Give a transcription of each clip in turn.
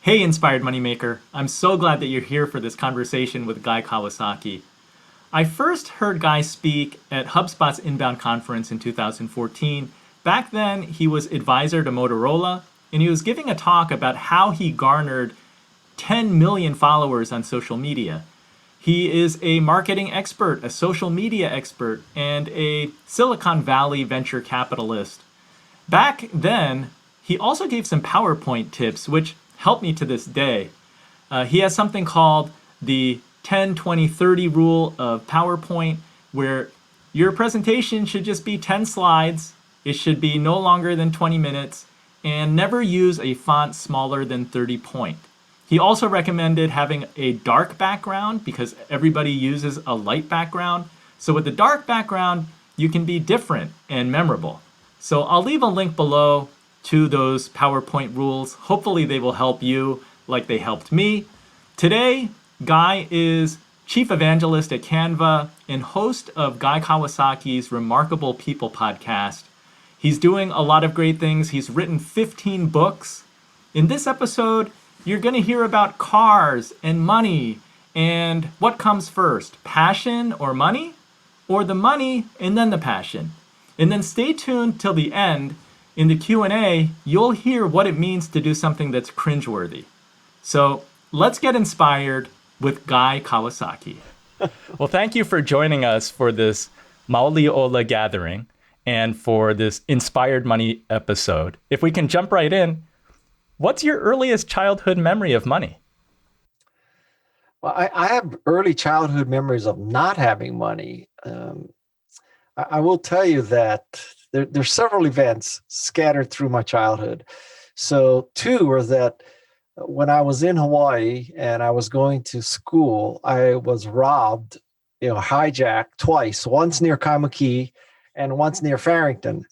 Hey, Inspired Moneymaker. I'm so glad that you're here for this conversation with Guy Kawasaki. I first heard Guy speak at HubSpot's Inbound Conference in 2014. Back then, he was advisor to Motorola, and he was giving a talk about how he garnered 10 million followers on social media. He is a marketing expert, a social media expert, and a Silicon Valley venture capitalist. Back then, he also gave some PowerPoint tips, which help me to this day. He has something called the 10-20-30 rule of PowerPoint, where your presentation should just be 10 slides, it should be no longer than 20 minutes, and never use a font smaller than 30 point. He also recommended having a dark background because everybody uses a light background. So with the dark background, you can be different and memorable. So I'll leave a link below to those PowerPoint rules. Hopefully they will help you like they helped me. Today, Guy is Chief Evangelist at Canva and host of Guy Kawasaki's Remarkable People podcast. He's doing a lot of great things. He's written 15 books. In this episode, you're going to hear about cars and money and what comes first, passion or money, or the money and then the passion. And then stay tuned till the end. In the Q&A, you'll hear what it means to do something that's cringeworthy. So let's get inspired with Guy Kawasaki. Well, thank you for joining us for this Mauliola gathering and for this Inspired Money episode. If we can jump right in, what's your earliest childhood memory of money? Well, I have early childhood memories of not having money. I will tell you that there's several events scattered through my childhood. So two were that when I was in Hawaii and I was going to school, I was robbed, hijacked twice, once near Kaimuki and once near Farrington.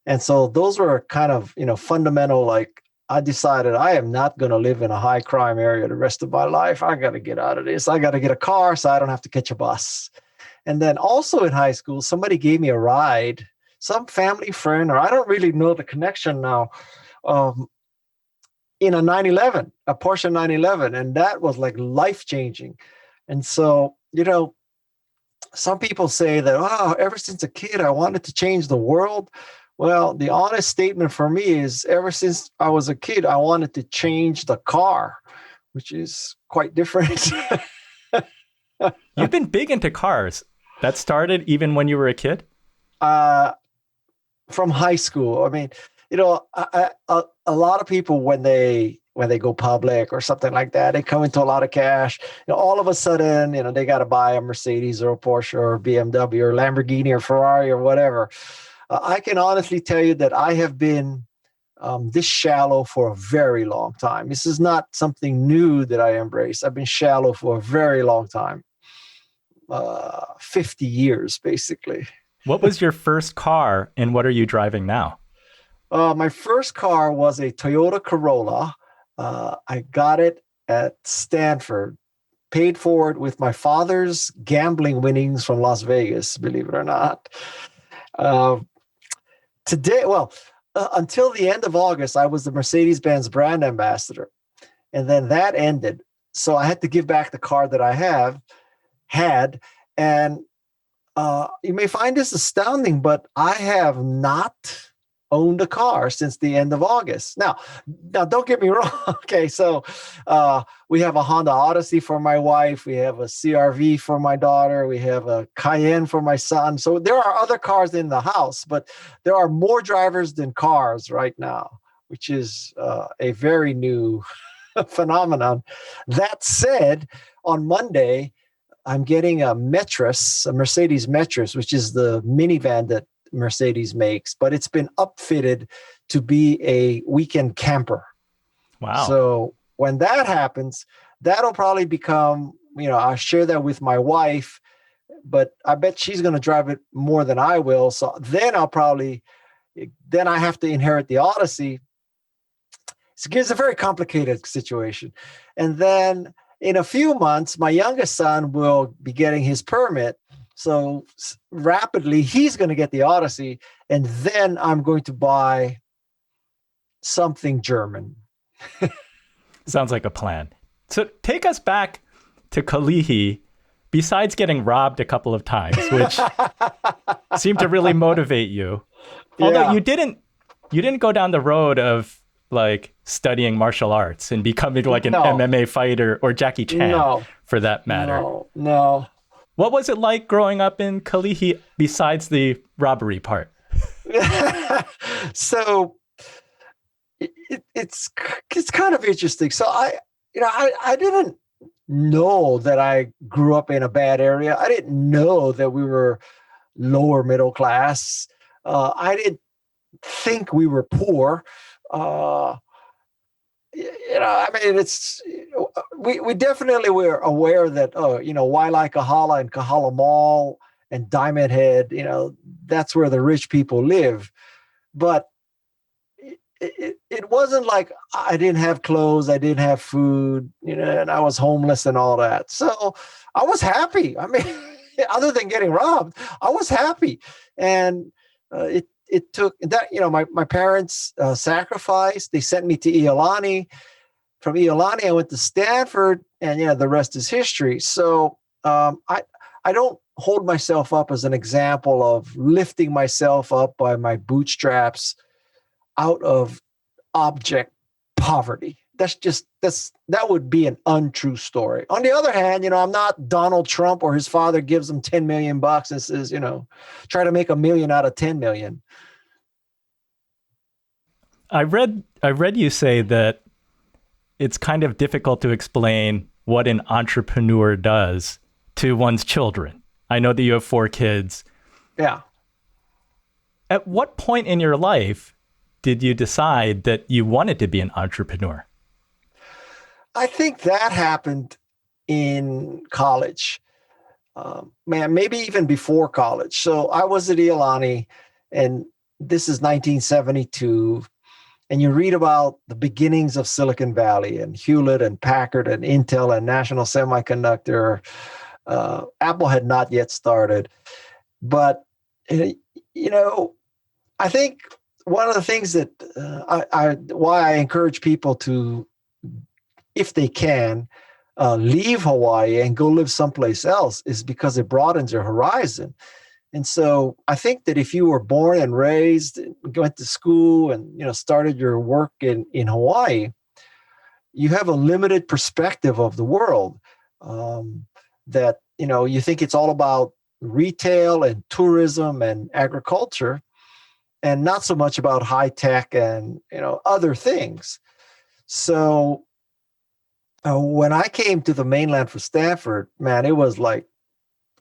And so those were kind of, fundamental, like I decided I am not going to live in a high crime area the rest of my life. I got to get out of this. I got to get a car so I don't have to catch a bus. And then also in high school, somebody gave me a ride, some family friend, or I don't really know the connection now, in a 911, a Porsche 911. And that was like life changing. And so, some people say that, oh, ever since a kid, I wanted to change the world. Well, the honest statement for me is ever since I was a kid, I wanted to change the car, which is quite different. You've been big into cars. That started even when you were a kid? uh, from high school. I mean, a lot of people when they go public or something like that, they come into a lot of cash. All of a sudden, they got to buy a Mercedes or a Porsche or a BMW or Lamborghini or Ferrari or whatever. I can honestly tell you that I have been this shallow for a very long time. This is not something new that I embrace. I've been shallow for a very long time, 50 years basically. What was your first car and what are you driving now? My first car was a Toyota Corolla. I got it at Stanford, paid for it with my father's gambling winnings from Las Vegas, believe it or not. Uh, Today, well, until the end of August, I was the Mercedes-Benz brand ambassador. And then that ended. So I had to give back the car that had. And you may find this astounding, but I have not owned a car since the end of August. Now, don't get me wrong. Okay, so we have a Honda Odyssey for my wife. We have a CRV for my daughter. We have a Cayenne for my son. So there are other cars in the house, but there are more drivers than cars right now, which is a very new phenomenon. That said, on Monday, I'm getting a Metris, a Mercedes Metris, which is the minivan that Mercedes makes, but it's been upfitted to be a weekend camper. Wow. So when that happens, that'll probably become, I'll share that with my wife, but I bet she's going to drive it more than I will. So then then I have to inherit the Odyssey. It's a very complicated situation. And then in a few months, my youngest son will be getting his permit. So rapidly, he's going to get the Odyssey. And then I'm going to buy something German. Sounds like a plan. So take us back to Kalihi. Besides getting robbed a couple of times, which seemed to really motivate you, although Yeah. you didn't go down the road of like studying martial arts and becoming like an No, MMA fighter or Jackie Chan no, for that matter. no, no. What was it like growing up in Kalihi besides the robbery part? So it's kind of interesting. So I didn't know that I grew up in a bad area. I didn't know that we were lower middle class. I didn't think we were poor. Uh, I mean, we definitely were aware that Wailai Kahala and Kahala Mall and Diamond Head, that's where the rich people live. But it wasn't like I didn't have clothes, I didn't have food, and I was homeless and all that. So I was happy. I mean, other than getting robbed, I was happy. And it took that, my parents sacrificed. They sent me to Iolani. From Iolani, I went to Stanford, and the rest is history. So I don't hold myself up as an example of lifting myself up by my bootstraps out of object poverty. That would be an untrue story. On the other hand, I'm not Donald Trump or his father gives him 10 million bucks and says, try to make a million out of 10 million. I read you say that it's kind of difficult to explain what an entrepreneur does to one's children. I know that you have 4 kids. Yeah. At what point in your life did you decide that you wanted to be an entrepreneur? I think that happened in college. Maybe even before college. So I was at Iolani, and this is 1972. And you read about the beginnings of Silicon Valley and Hewlett and Packard and Intel and National Semiconductor. Apple had not yet started. But, I think one of the things that why I encourage people to, if they can, leave Hawaii and go live someplace else is because it broadens your horizon. And so I think that if you were born and raised, went to school and, started your work in Hawaii, you have a limited perspective of the world. That, you think it's all about retail and tourism and agriculture and not so much about high tech and, other things. So when I came to the mainland for Stanford, man, it was like,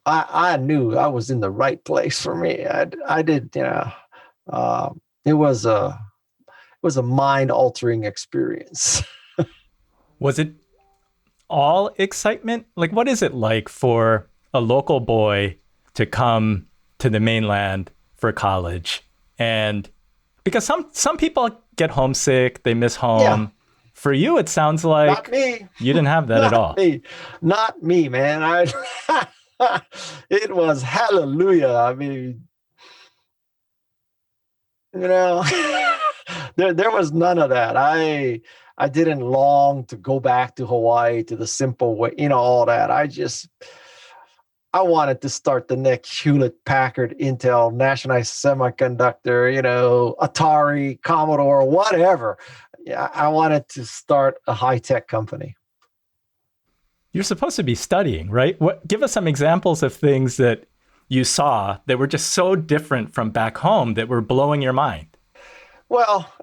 I knew I was in the right place for me. I did, it was a mind altering experience. Was it all excitement? Like, what is it like for a local boy to come to the mainland for college? And because some people get homesick, they miss home. Yeah. For you, it sounds Not like me. you didn't have that at all. Not me, man. It was hallelujah. I mean, there was none of that. I didn't long to go back to Hawaii to the simple way, all that. I wanted to start the next Hewlett Packard, Intel, National Semiconductor, Atari, Commodore, whatever. Yeah, I wanted to start a high-tech company. You're supposed to be studying, right? Give us some examples of things that you saw that were just so different from back home that were blowing your mind. Well,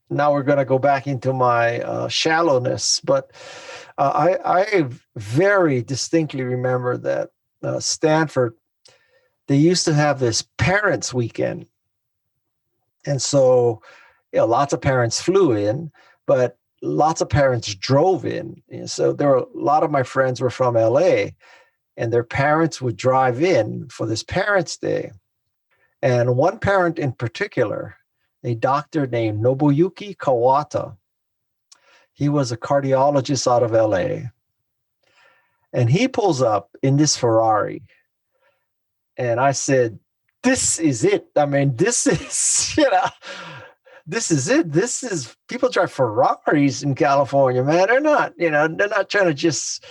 now we're going to go back into my shallowness, but I very distinctly remember that Stanford, they used to have this parents' weekend. And so, lots of parents flew in, but lots of parents drove in. And so there were a lot of my friends were from LA, and their parents would drive in for this Parents' Day. And one parent in particular, a doctor named Nobuyuki Kawata, he was a cardiologist out of LA. And he pulls up in this Ferrari. And I said, this is it. I mean, this is, this is it. This is people drive Ferraris in California, man. They're not trying to just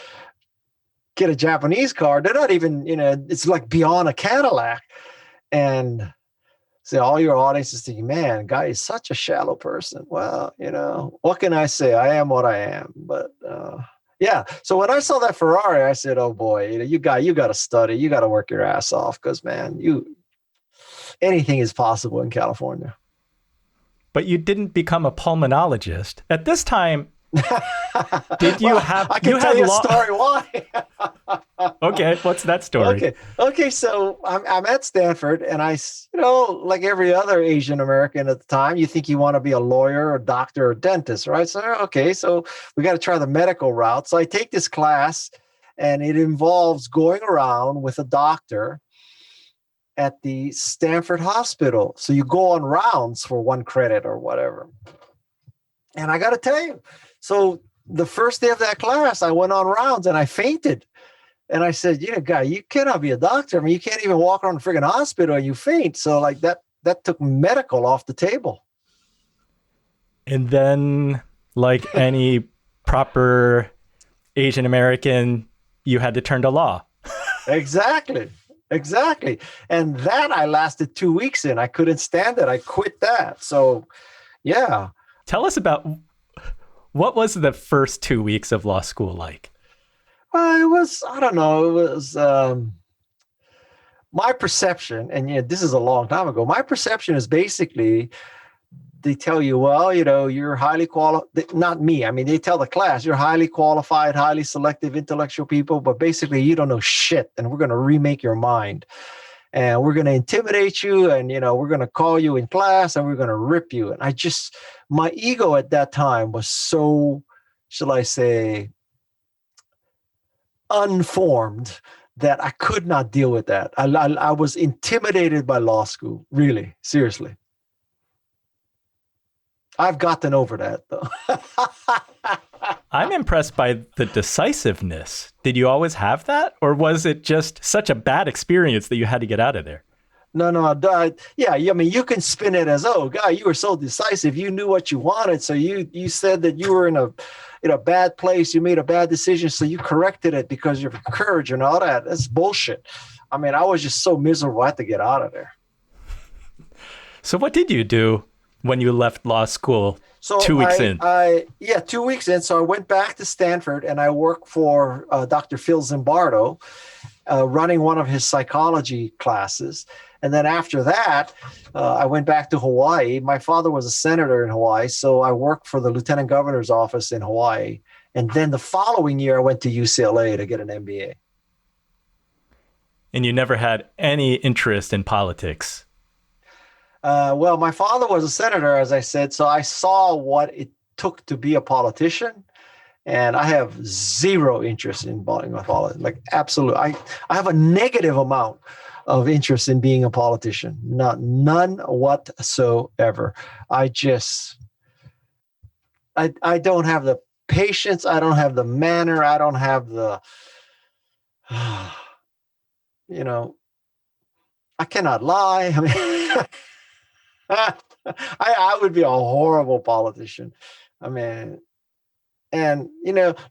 get a Japanese car. They're not even, it's like beyond a Cadillac. And so all your audience is thinking, man, Guy is such a shallow person. Well, what can I say? I am what I am. But yeah. So when I saw that Ferrari, I said, oh boy, you got to study. You got to work your ass off because, man, anything is possible in California. But you didn't become a pulmonologist. At this time, did you have... I can tell you a story why. Okay, what's that story? Okay. So I'm at Stanford, and like every other Asian American at the time, you think you want to be a lawyer, or doctor, or dentist, right? So we got to try the medical route. So I take this class, and it involves going around with a doctor at the Stanford hospital. So you go on rounds for 1 credit or whatever. And I got to tell you, so the first day of that class, I went on rounds and I fainted. And I said, Guy, you cannot be a doctor. I mean, you can't even walk around the friggin' hospital and you faint. So like that took medical off the table. And then, like any proper Asian American, you had to turn to law. Exactly. And that I lasted 2 weeks in. I couldn't stand it. I quit that. So, yeah. Tell us about what was the first 2 weeks of law school like? Well, it was my perception, and this is a long time ago. My perception is basically they tell you, well, you're highly qualified. Not me. I mean, they tell the class you're highly qualified, highly selective, intellectual people, but basically you don't know shit, and we're going to remake your mind, and we're going to intimidate you, and we're going to call you in class, and we're going to rip you. And my ego at that time was so, shall I say, unformed that I could not deal with that. I was intimidated by law school, really, seriously. I've gotten over that, though. I'm impressed by the decisiveness. Did you always have that? Or was it just such a bad experience that you had to get out of there? No. Yeah, I mean, you can spin it as, oh, Guy, you were so decisive. You knew what you wanted. So you said that you were in a bad place. You made a bad decision. So you corrected it because of your courage and all that. That's bullshit. I mean, I was just so miserable. I had to get out of there. So what did you do when you left law school 2 weeks in? 2 weeks in. So I went back to Stanford and I worked for Dr. Phil Zimbardo, running one of his psychology classes. And then after that, I went back to Hawaii. My father was a senator in Hawaii, so I worked for the lieutenant governor's office in Hawaii. And then the following year, I went to UCLA to get an MBA. And you never had any interest in politics? Well, my father was a senator, as I said, so I saw what it took to be a politician. And I have zero interest in politics, like absolute. I have a negative amount of interest in being a politician, none whatsoever. I don't have the patience. I don't have the manner. I don't have the, I cannot lie. I mean, I would be a horrible politician. I mean, and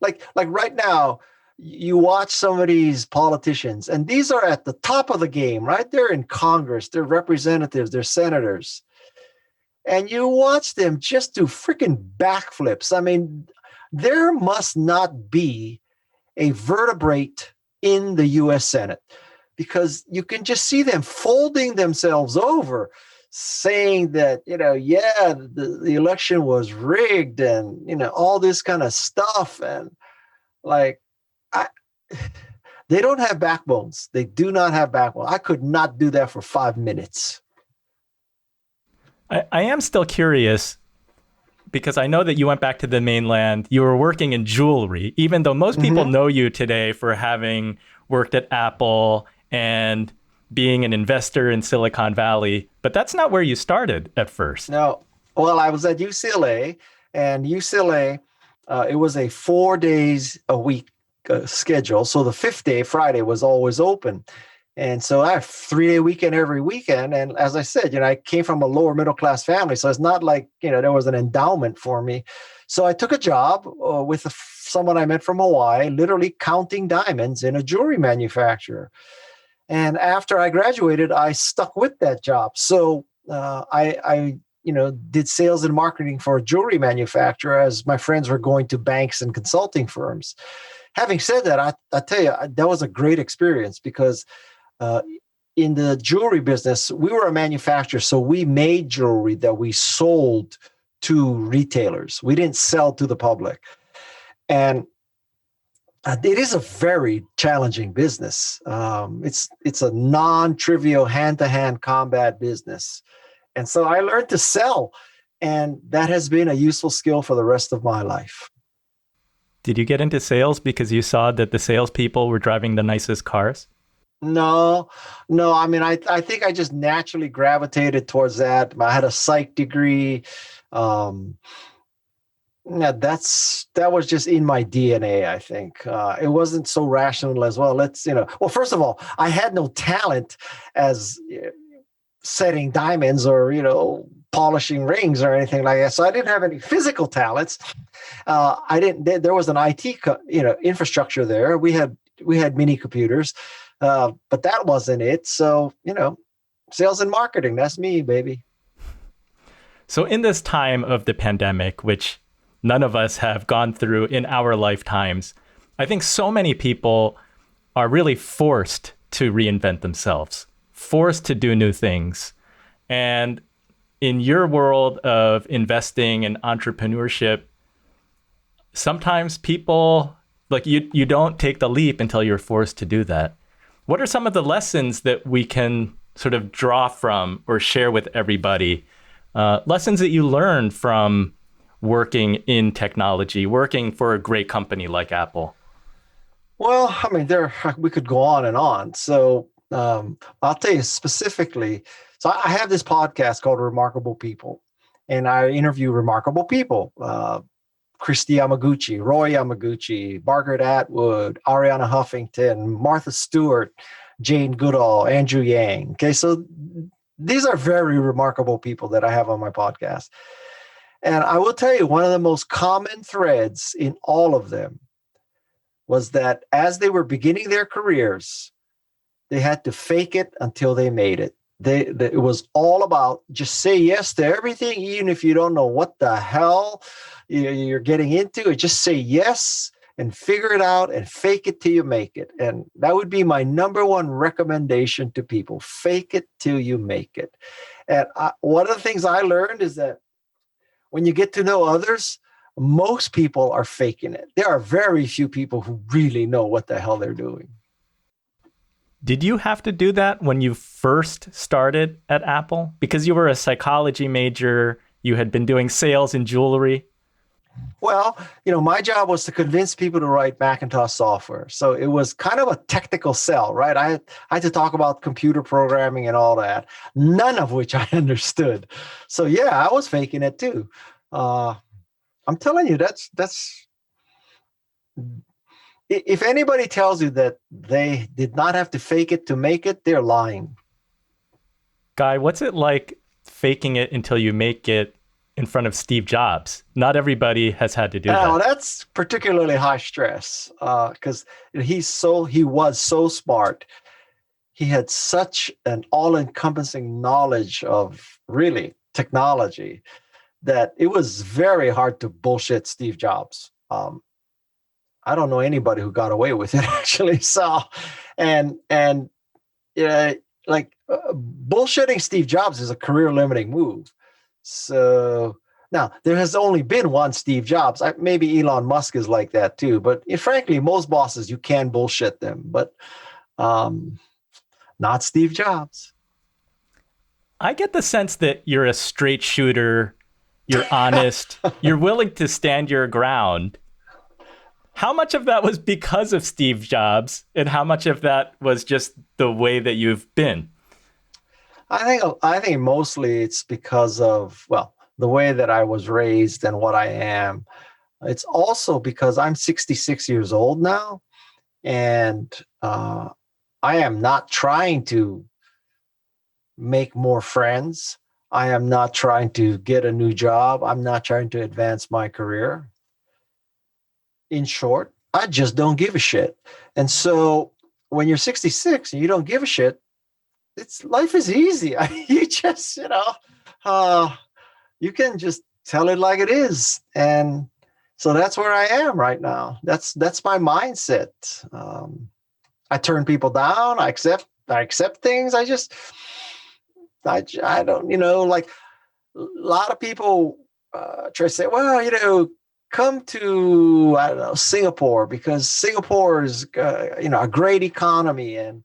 like right now, you watch some of these politicians, and these are at the top of the game, right? They're in Congress, they're representatives, they're senators, and you watch them just do freaking backflips. I mean, there must not be a vertebrate in the U.S. Senate because you can just see them folding themselves over, saying that, the election was rigged and, all this kind of stuff. And like, they don't have backbones. They do not have backbone. I could not do that for 5 minutes. I am still curious because I know that you went back to the mainland. You were working in jewelry, even though most people know you today for having worked at Apple and being an investor in Silicon Valley. But that's not where you started at first. No. Well, I was at UCLA, and UCLA, it was a 4 days a week schedule. So the fifth day, Friday, was always open. And so I have 3-day weekend every weekend. And as I said, I came from a lower middle class family. So it's not like, there was an endowment for me. So I took a job with someone I met from Hawaii, literally counting diamonds in a jewelry manufacturer. And after I graduated, I stuck with that job. So I did sales and marketing for a jewelry manufacturer as my friends were going to banks and consulting firms. Having said that, I tell you, that was a great experience because uh, in the jewelry business, we were a manufacturer. So we made jewelry that we sold to retailers. We didn't sell to the public. And it is a very challenging business. It's a non-trivial hand-to-hand combat business. And so I learned to sell. And that has been a useful skill for the rest of my life. Did you get into sales because you saw that the salespeople were driving the nicest cars? No. I mean, I think I just naturally gravitated towards that. I had a psych degree. Um, yeah, that was just in my DNA, I think. It wasn't so rational as well. Well, first of all, I had no talent as setting diamonds or, polishing rings or anything like that. So I didn't have any physical talents. I didn't. There was an IT, infrastructure there. We had mini computers, but that wasn't it. So sales and marketing. That's me, baby. So in this time of the pandemic, which none of us have gone through in our lifetimes, I think so many people are really forced to reinvent themselves, forced to do new things. And in your world of investing and entrepreneurship, sometimes people, like you don't take the leap until you're forced to do that. What are some of the lessons that we can sort of draw from or share with everybody? Lessons that you learned from working in technology, working for a great company like Apple? Well, I mean, we could go on and on. So I'll tell you specifically. So I have this podcast called Remarkable People, and I interview remarkable people. Christy Yamaguchi, Roy Yamaguchi, Margaret Atwood, Ariana Huffington, Martha Stewart, Jane Goodall, Andrew Yang. Okay, so these are very remarkable people that I have on my podcast. And I will tell you, one of the most common threads in all of them was that as they were beginning their careers, they had to fake it until they made it. It was all about just say yes to everything, even if you don't know what the hell you're getting into. Just say yes and figure it out and fake it till you make it. And that would be my number one recommendation to people. Fake it till you make it. And one of the things I learned is that when you get to know others, most people are faking it. There are very few people who really know what the hell they're doing. Did you have to do that when you first started at Apple? Because you were a psychology major, you had been doing sales in jewelry. Well, my job was to convince people to write Macintosh software. So it was kind of a technical sell, right? I had to talk about computer programming and all that, none of which I understood. So yeah, I was faking it too. I'm telling you, that's if anybody tells you that they did not have to fake it to make it, they're lying. Guy, what's it like faking it until you make it in front of Steve Jobs? Not everybody has had to do Now, that. that's particularly high stress because he was so smart. He had such an all-encompassing knowledge of really technology that it was very hard to bullshit Steve Jobs. I don't know anybody who got away with it actually. So, and bullshitting Steve Jobs is a career-limiting move. So now there has only been one Steve Jobs. Maybe Elon Musk is like that too. But frankly, most bosses you can bullshit them, but not Steve Jobs. I get the sense that you're a straight shooter, you're honest, you're willing to stand your ground. How much of that was because of Steve Jobs, and how much of that was just the way that you've been? I think mostly it's because of, well, the way that I was raised and what I am. It's also because I'm 66 years old now, and I am not trying to make more friends. I am not trying to get a new job. I'm not trying to advance my career. In short, I just don't give a shit. And so when you're 66 and you don't give a shit, it's life is easy. You just, uh, you can just tell it like it is. And so that's where I am right now. That's my mindset. I turn people down. I accept things. I don't, like a lot of people try to say, well, come to, I don't know, Singapore, because Singapore is, a great economy, and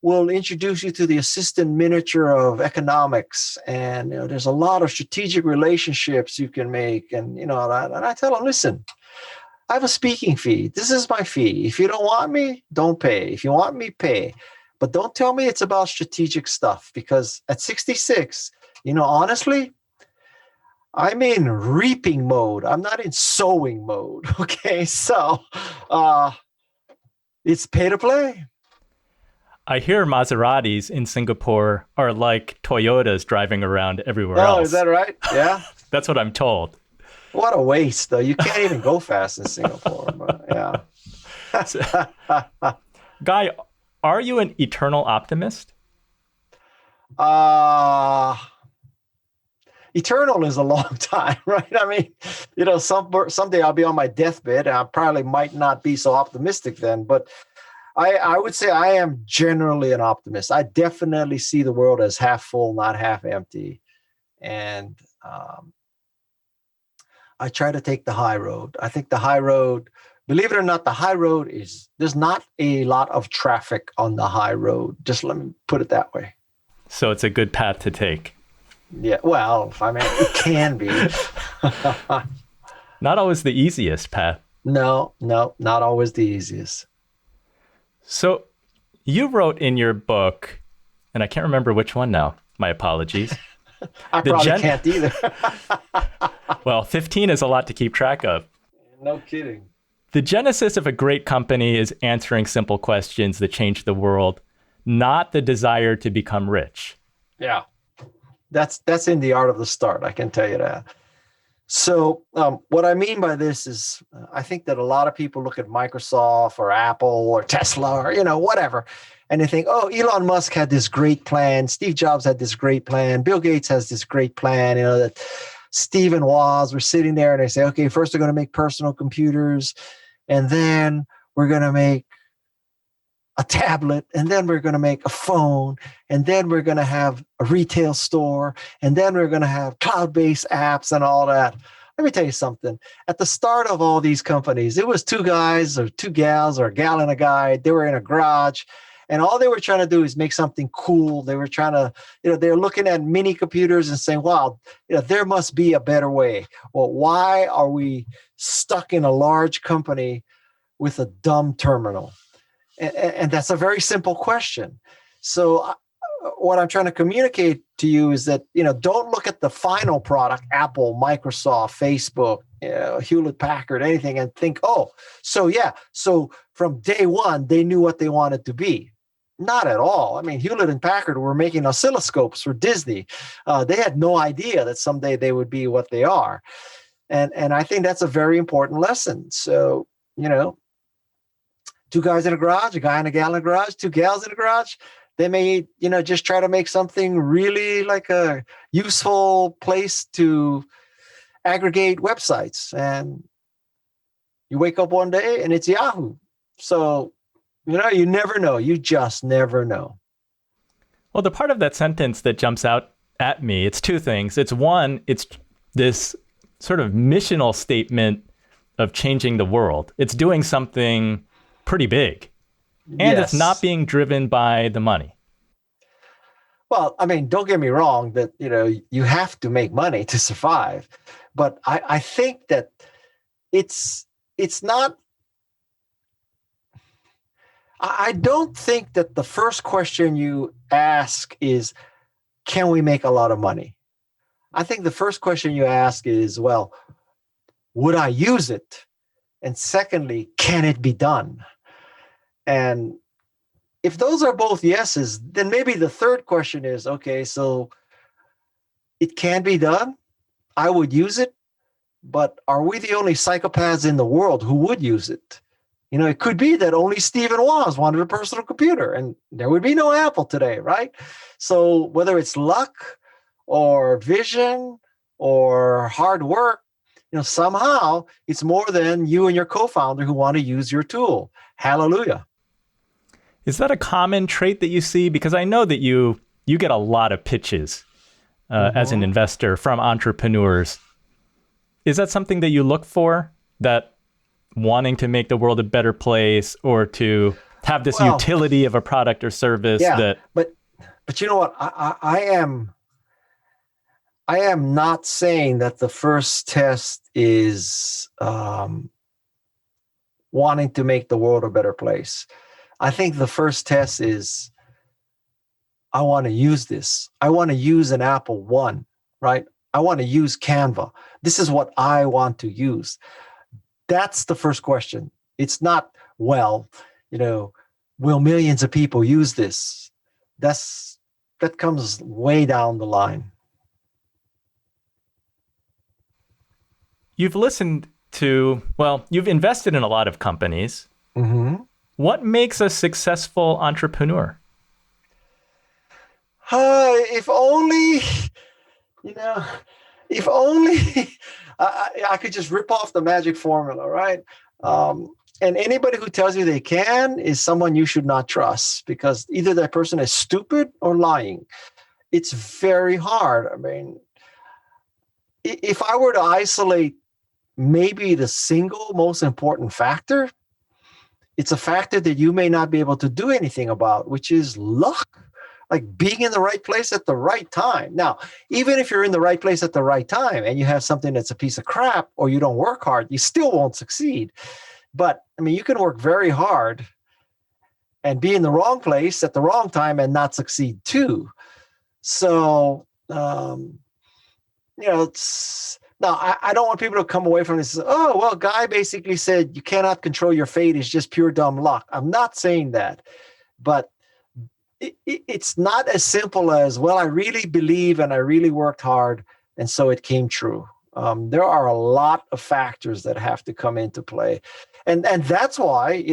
we'll introduce you to the assistant minister of economics. And, there's a lot of strategic relationships you can make. And, and I tell them, listen, I have a speaking fee. This is my fee. If you don't want me, don't pay. If you want me, pay. But don't tell me it's about strategic stuff, because at 66, honestly, I'm in reaping mode. I'm not in sowing mode. Okay. So it's pay to play. I hear Maseratis in Singapore are like Toyotas driving around everywhere Oh, is else. that right? Yeah. That's what I'm told. What a waste, though. You can't even go fast in Singapore. But So, yeah. Guy, are you an eternal optimist? uh, Eternal is a long time, right? I mean, someday I'll be on my deathbed, and I probably might not be so optimistic then. But I would say I am generally an optimist. I definitely see the world as half full, not half empty. And I try to take the high road. I think the high road, believe it or not, the high road there's not a lot of traffic on the high road. Just let me put it that way. So it's a good path to take. Yeah, well, I mean, it can be. Not always the easiest path. No, not always the easiest. So you wrote in your book, and I can't remember which one now. My apologies. I probably can't either. Well, 15 is a lot to keep track of. No kidding. The genesis of a great company is answering simple questions that change the world, not the desire to become rich. Yeah, that's in the art of the start. I can tell you that. So what I mean by this is I think that a lot of people look at Microsoft or Apple or Tesla or, whatever, and they think, oh, Elon Musk had this great plan. Steve Jobs had this great plan. Bill Gates has this great plan, that Steve and Woz were sitting there and they say, okay, first we're going to make personal computers, and then we're going to make a tablet, and then we're going to make a phone, and then we're going to have a retail store, and then we're going to have cloud-based apps and all that. Let me tell you something. At the start of all these companies, it was two guys or two gals or a gal and a guy. They were in a garage, and all they were trying to do is make something cool. They were trying to, they're looking at mini computers and saying, wow, there must be a better way. Well, why are we stuck in a large company with a dumb terminal? And that's a very simple question. So what I'm trying to communicate to you is that, don't look at the final product, Apple, Microsoft, Facebook, Hewlett Packard, anything, and think, oh, so from day one, they knew what they wanted to be. Not at all. I mean, Hewlett and Packard were making oscilloscopes for Disney. They had no idea that someday they would be what they are. And I think that's a very important lesson. So, two guys in a garage, a guy and a gal in a garage, two gals in a garage. They may, just try to make something really like a useful place to aggregate websites. And you wake up one day and it's Yahoo. So, you never know. You just never know. Well, the part of that sentence that jumps out at me, it's two things. It's one, it's this sort of missional statement of changing the world. It's doing something pretty big. And Yes. It's not being driven by the money. Well, I mean, don't get me wrong that, you have to make money to survive. But I think that it's not, I don't think that the first question you ask is, can we make a lot of money? I think the first question you ask is, well, would I use it? And secondly, can it be done? And if those are both yeses, then maybe the third question is, okay, so it can be done. I would use it, but are we the only psychopaths in the world who would use it? It could be that only Stephen Woz wanted a personal computer and there would be no Apple today, right? So whether it's luck or vision or hard work, somehow it's more than you and your co-founder who want to use your tool. Hallelujah. Is that a common trait that you see? Because I know that you get a lot of pitches as an investor from entrepreneurs. Is that something that you look for, that wanting to make the world a better place or to have this utility of a product or service? Yeah, but you know what? I am not saying that the first test is wanting to make the world a better place. I think the first test is, I want to use this. I want to use an Apple One, right? I want to use Canva. This is what I want to use. That's the first question. It's not, will millions of people use this? That comes way down the line. You've you've invested in a lot of companies. Mm-hmm. What makes a successful entrepreneur? If only, if only I could just rip off the magic formula, right? And anybody who tells you they can is someone you should not trust, because either that person is stupid or lying. It's very hard. I mean, if I were to isolate maybe the single most important factor, it's a factor that you may not be able to do anything about, which is luck, like being in the right place at the right time. Now, even if you're in the right place at the right time and you have something that's a piece of crap or you don't work hard, you still won't succeed. But I mean, you can work very hard and be in the wrong place at the wrong time and not succeed too. So, it's, now, I don't want people to come away from this, oh, well, Guy basically said you cannot control your fate. It's just pure dumb luck. I'm not saying that. But it's not as simple as, well, I really believe and I really worked hard, and so it came true. There are a lot of factors that have to come into play. And that's why,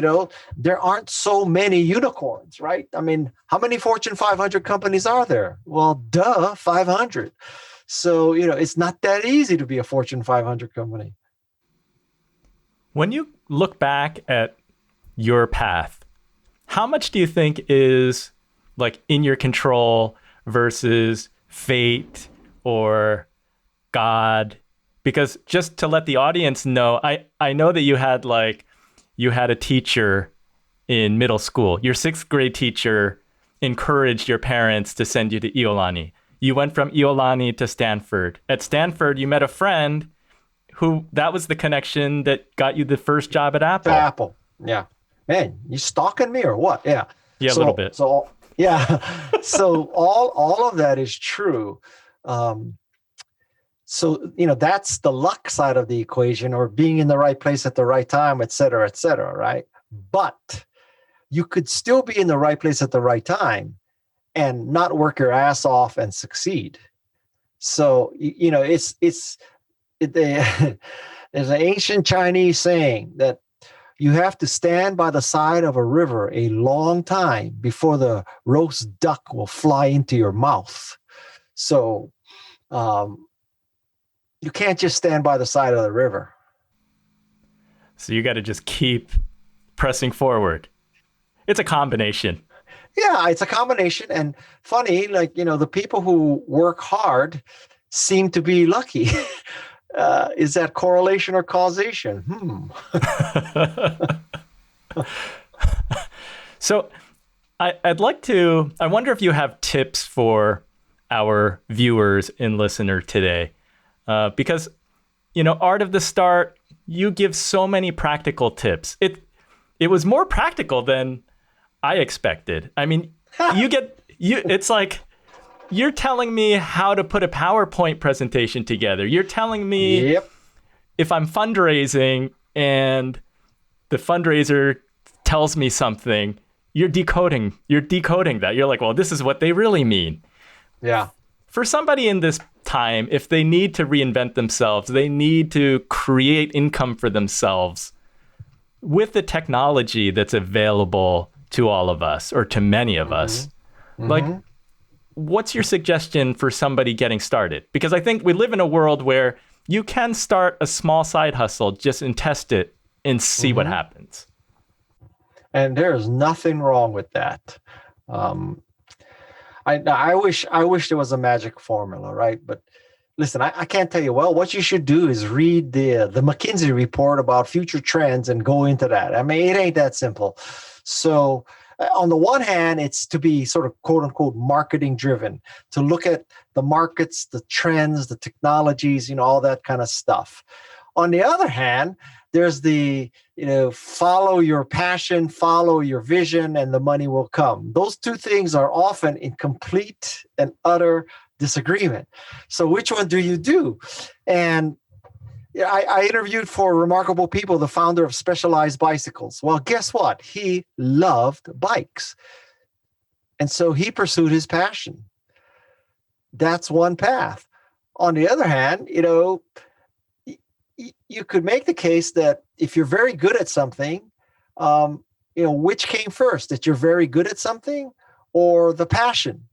there aren't so many unicorns, right? I mean, how many Fortune 500 companies are there? Well, 500. So, it's not that easy to be a Fortune 500 company. When you look back at your path, how much do you think is like in your control versus fate or God? Because just to let the audience know, I know that you had a teacher in middle school. Your 6th grade teacher encouraged your parents to send you to Iolani. You went from Iolani to Stanford. At Stanford, you met a friend who, that was the connection that got you the first job at Apple. Apple, yeah. Man, you stalking me or what? Yeah. Yeah, a little bit. So, yeah. So all of that is true. So, that's the luck side of the equation, or being in the right place at the right time, et cetera, right? But you could still be in the right place at the right time and not work your ass off and succeed. So, there's an ancient Chinese saying that you have to stand by the side of a river a long time before the roast duck will fly into your mouth. So, you can't just stand by the side of the river. So you got to just keep pressing forward. It's a combination. Yeah, it's a combination. And funny, the people who work hard seem to be lucky. Is that correlation or causation? So I wonder if you have tips for our viewers and listener today. Because, Art of the Start, you give so many practical tips. It was more practical than I expected. I mean, it's like you're telling me how to put a PowerPoint presentation together. You're telling me if I'm fundraising and the fundraiser tells me something, you're decoding that. You're like, well, this is what they really mean. Yeah. For somebody in this time, if they need to reinvent themselves, they need to create income for themselves with the technology that's available to all of us, or to many of us. Like, what's your suggestion for somebody getting started? Because I think we live in a world where you can start a small side hustle just and test it and see what happens. And there's nothing wrong with that. I wish there was a magic formula, right? But listen, I can't tell you. Well, what you should do is read the McKinsey report about future trends and go into that. I mean, it ain't that simple. So on the one hand, it's to be sort of quote unquote marketing driven, to look at the markets, the trends, the technologies, all that kind of stuff. On the other hand, there's the, follow your passion, follow your vision, and the money will come. Those two things are often in complete and utter disagreement. So which one do you do? And I interviewed for Remarkable People the founder of Specialized Bicycles. Well, guess what? He loved bikes. And so he pursued his passion. That's one path. On the other hand, you could make the case that if you're very good at something, which came first, that you're very good at something or the passion?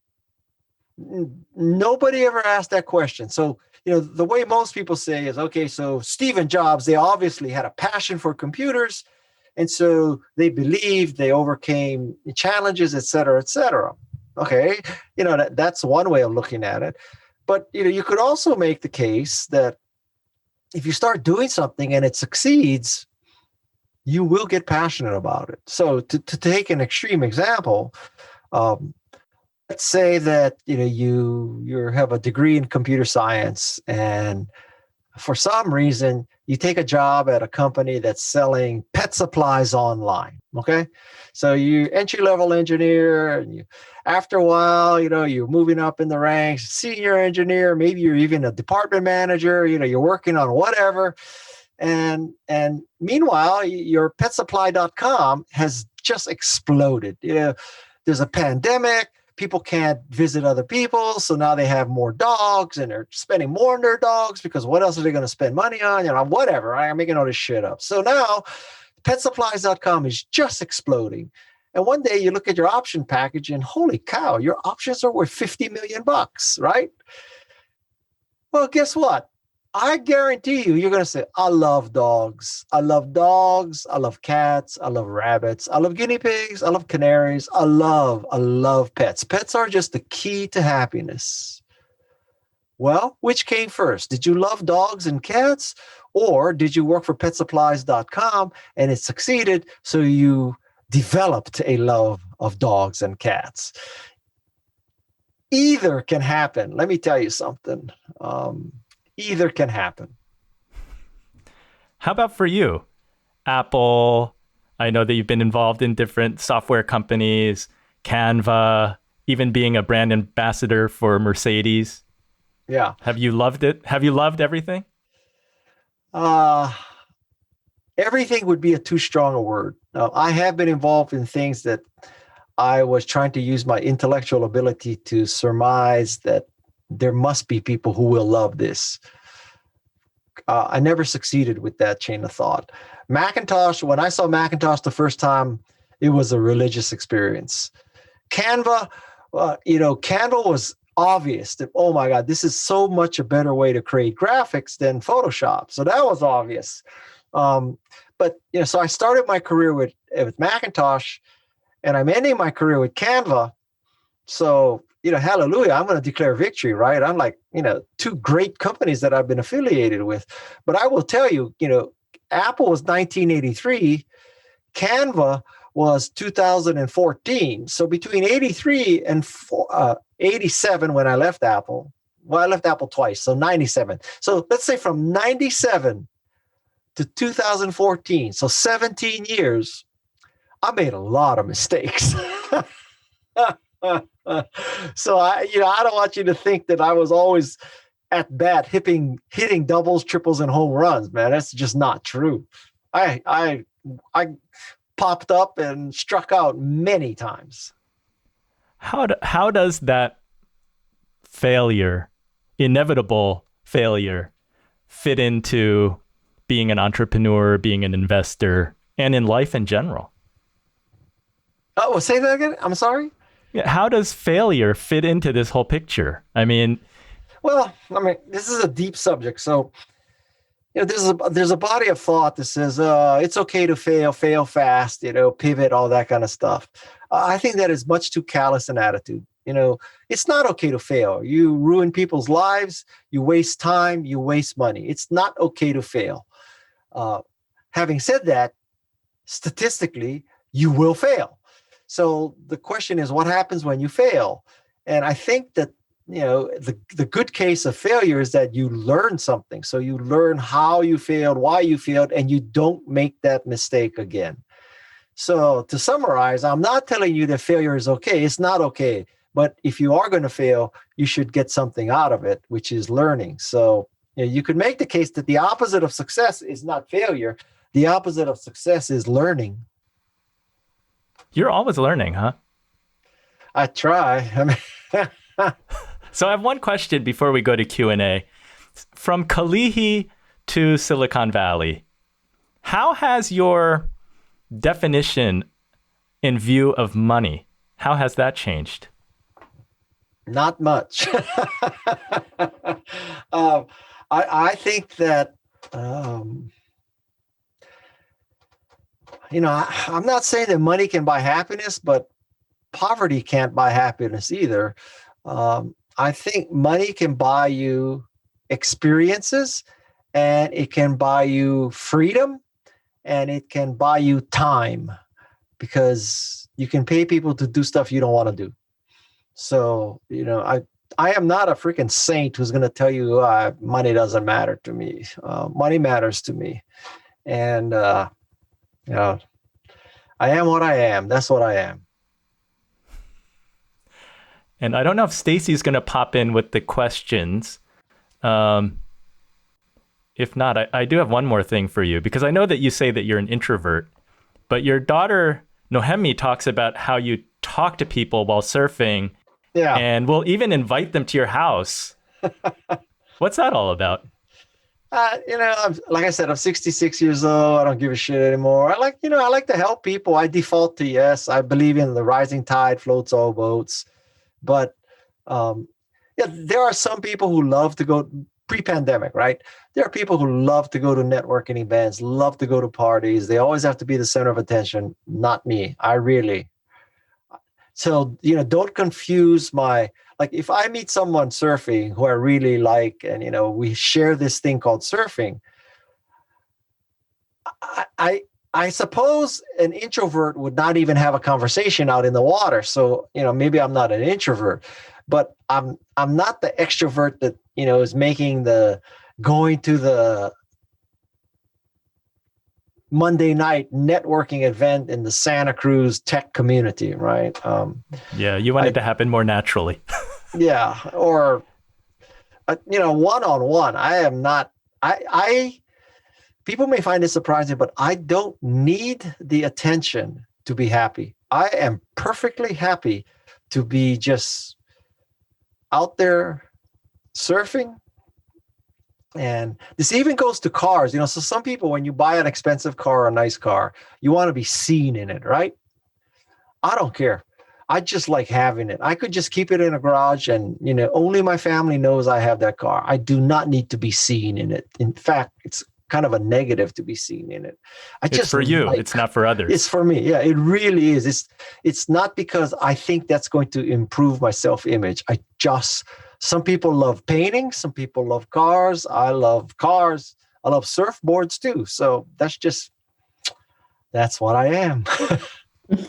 Nobody ever asked that question. So, the way most people say is, okay, so Steve and Jobs, they obviously had a passion for computers. And so they believed they overcame challenges, et cetera, et cetera. Okay. That's one way of looking at it. But, you could also make the case that if you start doing something and it succeeds, you will get passionate about it. So to take an extreme example, let's say that you have a degree in computer science, and for some reason you take a job at a company that's selling pet supplies online. Okay, so you entry-level engineer, and after a while, you're moving up in the ranks, senior engineer, maybe you're even a department manager. You're working on whatever, and meanwhile, your petsupply.com has just exploded. There's a pandemic. People can't visit other people, so now they have more dogs, and they're spending more on their dogs because what else are they going to spend money on? Whatever. I'm making all this shit up. So now petsupplies.com is just exploding. And one day you look at your option package and holy cow, your options are worth $50 million, right? Well, guess what? I guarantee you're going to say, I love dogs. I love dogs. I love cats. I love rabbits. I love guinea pigs. I love canaries. I love pets. Pets are just the key to happiness. Well, which came first? Did you love dogs and cats? Or did you work for petsupplies.com and it succeeded, so you developed a love of dogs and cats? Either can happen. Let me tell you something. Either can happen. How about for you? Apple, I know that you've been involved in different software companies, Canva, even being a brand ambassador for Mercedes. Yeah. Have you loved it? Have you loved everything? Everything would be a too strong a word. I have been involved in things that I was trying to use my intellectual ability to surmise that there must be people who will love this. I never succeeded with that chain of thought. Macintosh, when I saw Macintosh the first time, it was a religious experience. Canva, Canva was obvious that, oh my God, this is so much a better way to create graphics than Photoshop. So that was obvious. But so I started my career with Macintosh, and I'm ending my career with Canva. So, hallelujah, I'm going to declare victory, right? I'm like, two great companies that I've been affiliated with. But I will tell you, Apple was 1983, Canva was 2014. So between 83 and 87, when I left Apple, I left Apple twice, so 97. So let's say from 97 to 2014, so 17 years, I made a lot of mistakes. So I don't want you to think that I was always at bat hitting doubles, triples, and home runs, man. That's just not true. I popped up and struck out many times. How does that failure, inevitable failure, fit into being an entrepreneur, being an investor, and in life in general? Oh, well, say that again. I'm sorry. Yeah, how does failure fit into this whole picture? I mean, Well, I mean, this is a deep subject. So, there's a body of thought that says it's okay to fail fast, pivot, all that kind of stuff. I think that is much too callous an attitude. It's not okay to fail. You ruin people's lives. You waste time. You waste money. It's not okay to fail. Having said that, statistically, you will fail. So the question is, what happens when you fail? And I think that the good case of failure is that you learn something. So you learn how you failed, why you failed, and you don't make that mistake again. So to summarize, I'm not telling you that failure is okay. It's not okay. But if you are going to fail, you should get something out of it, which is learning. So you could make the case that the opposite of success is not failure. The opposite of success is learning. you're always learning, huh? I try. I mean, So I have one question before we go to Q&A. From Kalihi to Silicon Valley, how has your definition in view of money, how has that changed? not much. I think that, I'm not saying that money can buy happiness, but poverty can't buy happiness either. I think money can buy you experiences, and it can buy you freedom, and it can buy you time, because you can pay people to do stuff you don't want to do. So, I am not a freaking saint who's going to tell you money doesn't matter to me. Money matters to me. And, I am what I am. That's what I am. And I don't know if Stacy's going to pop in with the questions. If not, I do have one more thing for you, because I know that you say that you're an introvert, but your daughter, Nohemi, talks about how you talk to people while surfing, Yeah. and will even invite them to your house. What's that all about? Like I said, I'm 66 years old. I don't give a shit anymore. I like to help people. I default to yes. I believe in the rising tide floats all boats. But there are some people who love to go pre-pandemic, right? There are people who love to go to networking events, love to go to parties. They always have to be the center of attention. Not me. So, don't confuse if I meet someone surfing who I really like, and, we share this thing called surfing, I suppose an introvert would not even have a conversation out in the water. So, maybe I'm not an introvert, but I'm not the extrovert that, is making going to the Monday night networking event in the Santa Cruz tech community, right? Yeah, you want it to happen more naturally. Yeah, or one-on-one. I am not. People may find it surprising, but I don't need the attention to be happy. I am perfectly happy to be just out there surfing. And this even goes to cars, so some people, when you buy an expensive car or a nice car, you want to be seen in it, right? I don't care. I just like having it. I could just keep it in a garage, and, only my family knows I have that car. I do not need to be seen in it. In fact, it's kind of a negative to be seen in it. It's for you. It's not for others. It's for me. Yeah, it really is. It's not because I think that's going to improve my self-image. Some people love painting. Some people love cars. I love cars. I love surfboards too. So that's what I am.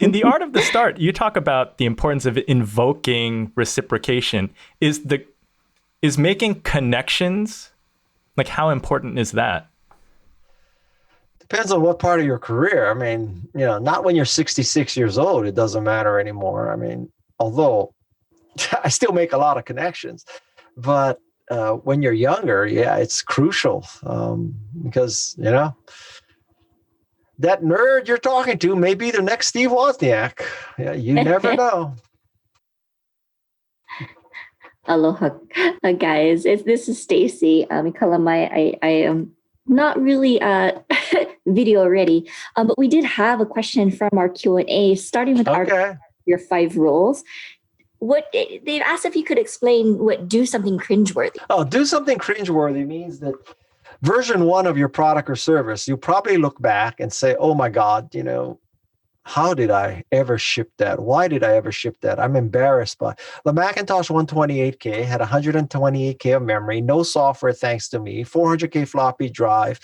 In The Art of the Start, you talk about the importance of invoking reciprocation. Is making connections, like, how important is that? Depends on what part of your career. I mean, not when you're 66 years old, it doesn't matter anymore. I mean, although I still make a lot of connections, but when you're younger, yeah, it's crucial, because, that nerd you're talking to may be the next Steve Wozniak. Yeah, you never know. Aloha, guys. This is Stacy. Kalamai. I am not really video ready, but we did have a question from our Q&A, starting with your 5 rules. What they've asked if you could explain what do something cringeworthy. Oh, do something cringeworthy means that version 1 of your product or service, you probably look back and say, oh my God, how did I ever ship that? Why did I ever ship that? I'm embarrassed by the Macintosh 128K had 128K of memory, no software thanks to me, 400K floppy drive,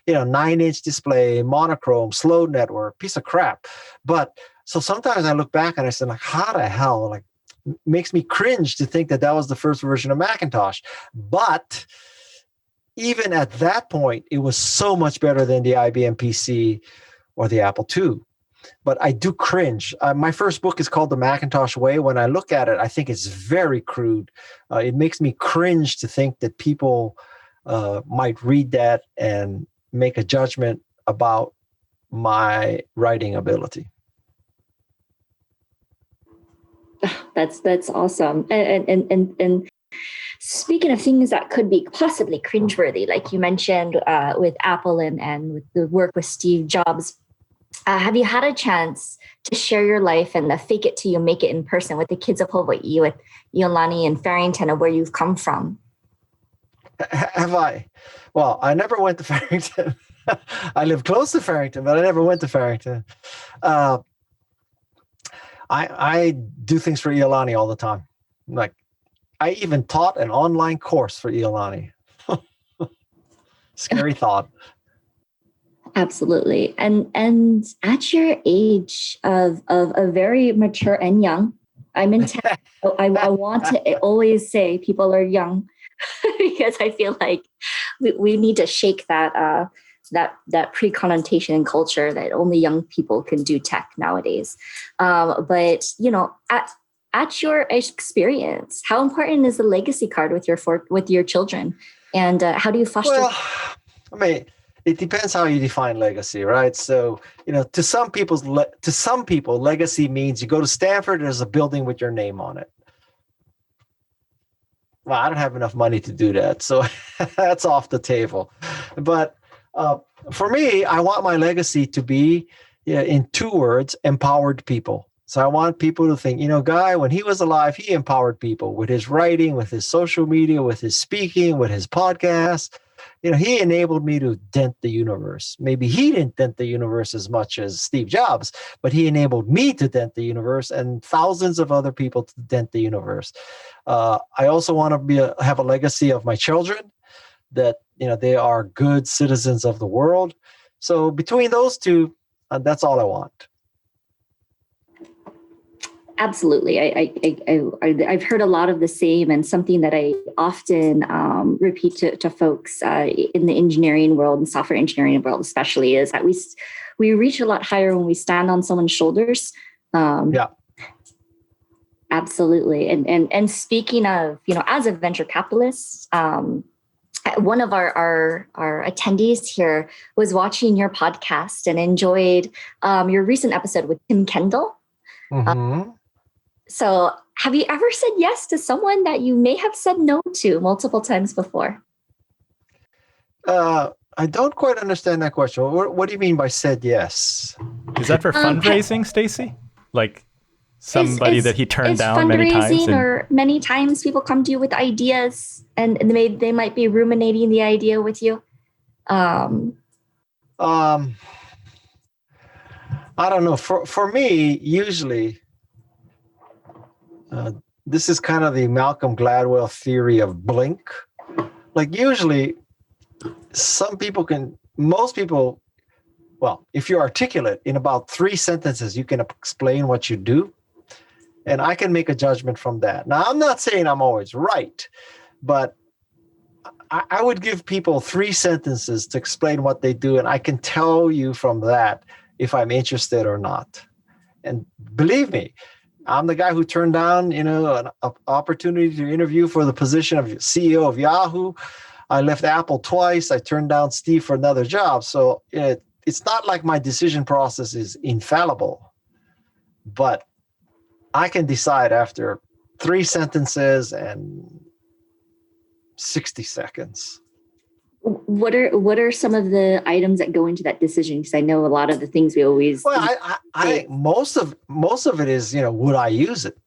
9-inch display, monochrome, slow network, piece of crap. But so sometimes I look back and I said, like, how the hell, like, makes me cringe to think that was the first version of Macintosh. But even at that point, it was so much better than the IBM PC or the Apple II. But I do cringe. My first book is called The Macintosh Way. When I look at it, I think it's very crude. It makes me cringe to think that people might read that and make a judgment about my writing ability. That's awesome. And speaking of things that could be possibly cringeworthy, like you mentioned with Apple and with the work with Steve Jobs, have you had a chance to share your life and the fake it till you make it in person with the kids of Hawaii, with Iolani and Farrington, of where you've come from? Have I? Well, I never went to Farrington. I live close to Farrington, but I never went to Farrington. I do things for Iolani all the time. Like, I even taught an online course for Iolani. Scary thought. Absolutely. And at your age of a very mature and young, I'm intent. I want to always say people are young because I feel like we need to shake that that pre-connotation and culture that only young people can do tech nowadays. But at your experience, how important is the legacy card with your children, and how do you foster? Well, I mean, it depends how you define legacy, right? So, to some people, legacy means you go to Stanford, there's a building with your name on it. Well, I don't have enough money to do that, so that's off the table. But for me, I want my legacy to be, in 2 words, empowered people. So I want people to think, Guy, when he was alive, he empowered people with his writing, with his social media, with his speaking, with his podcast. He enabled me to dent the universe. Maybe he didn't dent the universe as much as Steve Jobs, but he enabled me to dent the universe and thousands of other people to dent the universe. I also want to have a legacy of my children, that they are good citizens of the world. So between those two, that's all I want. Absolutely. I've heard a lot of the same, and something that I often repeat to folks in the engineering world and software engineering world especially, is that we reach a lot higher when we stand on someone's shoulders. Yeah. Absolutely. And speaking of, as a venture capitalist, one of our attendees here was watching your podcast and enjoyed your recent episode with Tim Kendall. Mm-hmm. So have you ever said yes to someone that you may have said no to multiple times before? I don't quite understand that question. What do you mean by said yes? Is that for fundraising, Stacy? Like somebody that he turned down many times? Or many times people come to you with ideas and they might be ruminating the idea with you. I don't know. For me, usually, this is kind of the Malcolm Gladwell theory of blink. Like, usually, most people, well, if you're articulate, in about 3 sentences, you can explain what you do. And I can make a judgment from that. Now, I'm not saying I'm always right, but I would give people 3 sentences to explain what they do, and I can tell you from that if I'm interested or not. And believe me, I'm the guy who turned down, an opportunity to interview for the position of CEO of Yahoo. I left Apple twice. I turned down Steve for another job. So it it's not like my decision process is infallible, but I can decide after 3 sentences and 60 seconds. What are some of the items that go into that decision? Because I know a lot of the things we always. Well, I think most of it is, would I use it?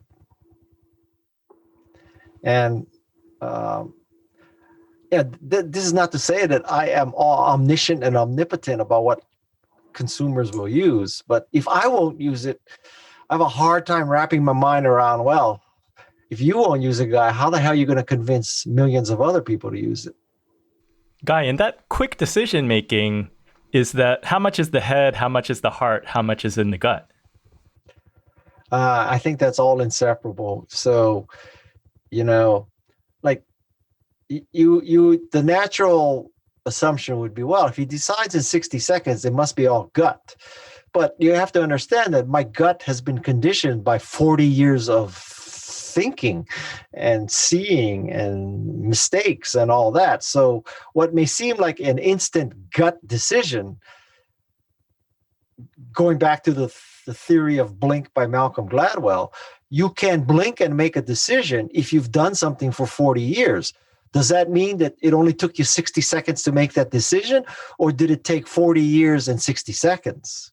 And this is not to say that I am all omniscient and omnipotent about what consumers will use, but if I won't use it, I have a hard time wrapping my mind around, well, if you won't use a Guy, how the hell are you going to convince millions of other people to use it? Guy, in that quick decision making, is that how much is the head, how much is the heart, how much is in the gut? I think that's all inseparable. So, like the natural assumption would be, well, if he decides in 60 seconds, it must be all gut. But you have to understand that my gut has been conditioned by 40 years of thinking and seeing and mistakes and all that. So what may seem like an instant gut decision, going back to the theory of blink by Malcolm Gladwell, you can blink and make a decision if you've done something for 40 years. Does that mean that it only took you 60 seconds to make that decision, or did it take 40 years and 60 seconds?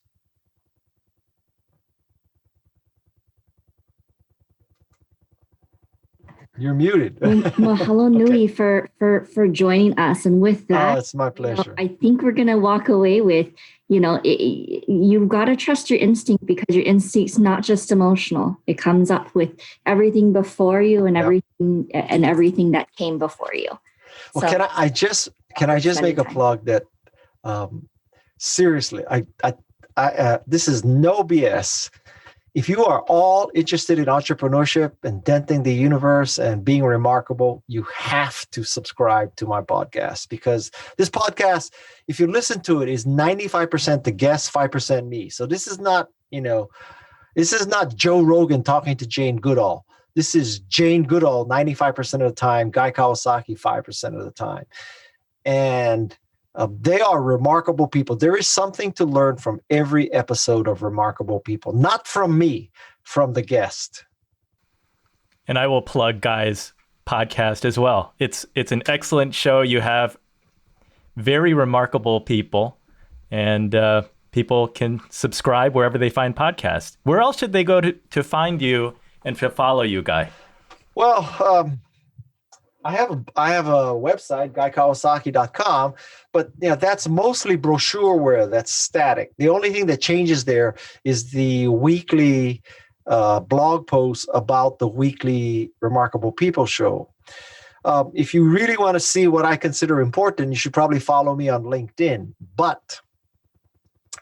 You're muted. Mahalo nui for joining us. And with that, it's my pleasure. I think we're going to walk away with, you've got to trust your instinct, because your instinct's not just emotional. It comes up with everything before you and everything that came before you. Well, so, can I just make a plug that seriously, this is no BS. If you are all interested in entrepreneurship and denting the universe and being remarkable, you have to subscribe to my podcast, because this podcast, if you listen to it, is 95% the guest, 5% me. So this is not, Joe Rogan talking to Jane Goodall. This is Jane Goodall 95% of the time, Guy Kawasaki 5% of the time. And they are remarkable people. There is something to learn from every episode of Remarkable People, not from me, from the guest. And I will plug Guy's podcast as well. It's an excellent show. You have very remarkable people, and people can subscribe wherever they find podcasts. Where else should they go to find you and to follow you, Guy? Well, I have a website, guykawasaki.com, but that's mostly brochureware. That's static. The only thing that changes there is the weekly blog posts about the weekly Remarkable People show. If you really want to see what I consider important, you should probably follow me on LinkedIn. But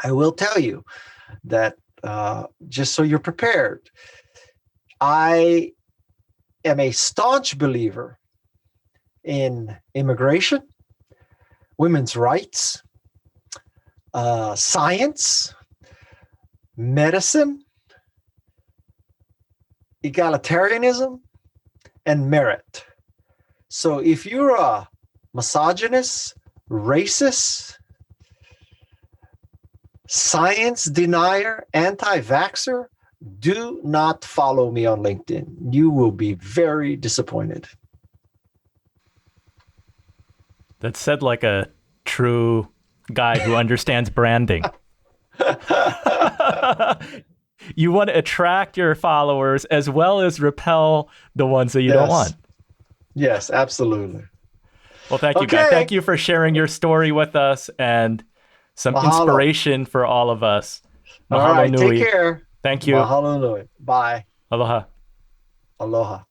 I will tell you that just so you're prepared, I am a staunch believer in immigration, women's rights, science, medicine, egalitarianism, and merit. So if you're a misogynist, racist, science denier, anti-vaxxer, do not follow me on LinkedIn. You will be very disappointed. That's said like a true guy who understands branding. You want to attract your followers as well as repel the ones that you don't want. Yes, absolutely. Well, thank you, Guy. Thank you for sharing your story with us and some inspiration for all of us. Mahalo. All right, nui. Take care. Thank you. Mahalo nui. Bye. Aloha. Aloha.